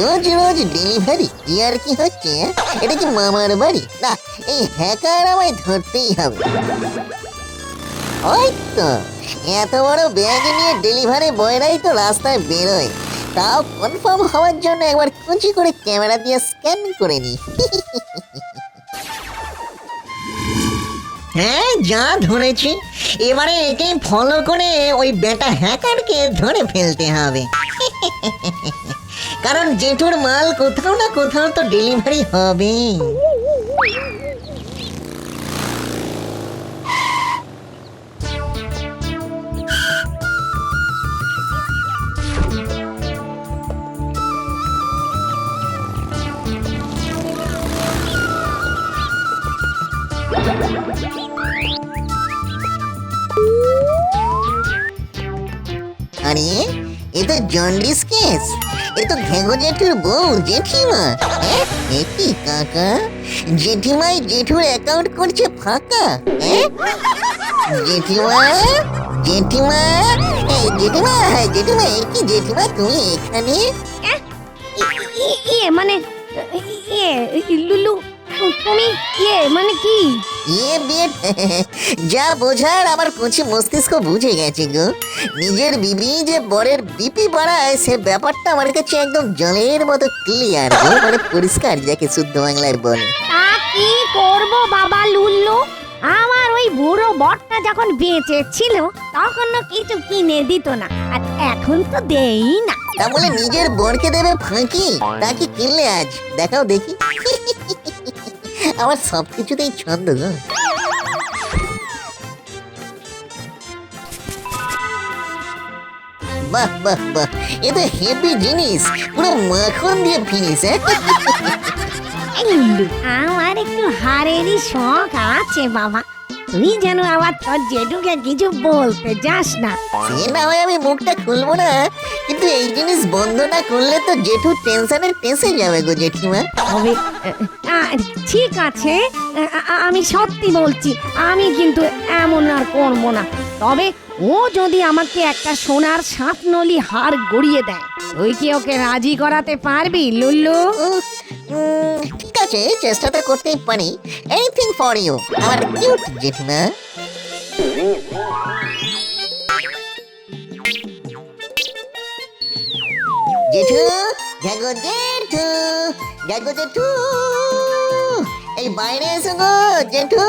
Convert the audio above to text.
রোজ রোজ delivery কি আর কি হচ্ছে? এটা কি মামার বাড়ি? না, এই হ্যাকার আমায় ধরতেই হবে। ওই তো এত বড় ব্যাগ নিয়ে ডেলিভারি বয়রাই তো রাস্তায় বেরোয়, তাও কনফার্ম হওয়ার জন্য একবার কুচি করে ক্যামেরা দিয়ে স্ক্যান করে নি। হ্যাঁ, যা ধরেছি এবারে একে ফলো করে ওই বেটা হ্যাকারকে ধরে ফেলতে হবে। কারণ জেঠুর মাল কোথাও না কোথাও তো ডেলিভারি হবে। আরে এ তো জন্ডিস কেস, এ তো ঘেঘো জেঠুর বউ জেঠিমা। এ কি কাকা, জেঠিমাই জেঠুর অ্যাকাউন্ট করছে ফাঁকা? জেঠিমা, জেঠিমা, এই জেঠিমা, জেঠিমা, এই কি জেঠিমা তুমি এখানে? মানে লুলু, তুমি মানে কি? বিয়ে যা বোঝার আমার কচি মস্তিষ্ক বুঝে গেছে গো। নিজের বিবি যে বরের বিপি বাড়ায় সে ব্যাপারটা আমার কাছে একদম জলের মতো ক্লিয়ার গো, মানে পরিষ্কার, যাকে শুদ্ধ বাংলায় বলে। তা কি করব বাবা লুল্লু, আমার ওই বুড়ো বটটা যখন বেঁচে ছিল তখন কিছু কিনে দিত না, আর এখন তো দেই না। তা বলে নিজের বরকে দেবে ফাঁকি? তা কি কিনলে আজ দেখাও দেখি। আমার সবকিছুতেই ছন্দ গো। বাহ বাহ বাহ, এ তো হেভি জিনিস, পুরো মাখন দিয়ে ফিনিস। এই লুল্লু, আমার একটু হাড়েরই শখ আছে বাবা, তুই যেন আবার তোর জেঠুকে কিছু বলতে যাস না। সে না হয় আমি মুখটা খুলবো না, কিন্তু এই জিনিস বন্ধ না করলে তো জেঠু টেনশনে টেসে যাবে গো জেঠিমা। তবে ঠিক আছে, আমি সত্যি বলছি, আমি কিন্তু এমন আর করবো না। তবে ও যদি আমাকে একটা সোনার সাতনলি হার গড়িয়ে দেয়, তুই কি ওকে রাজি করাতে পারবি লুল্লু? ঠিক আছে, চেষ্টাটা করতেই পারি। এনিথিং ফর ইউ আমার কিউট জেঠিমা। জেঠু, জাগো জেঠু, জাগো জেঠু, এই বাইরে এসো গো জেঠু।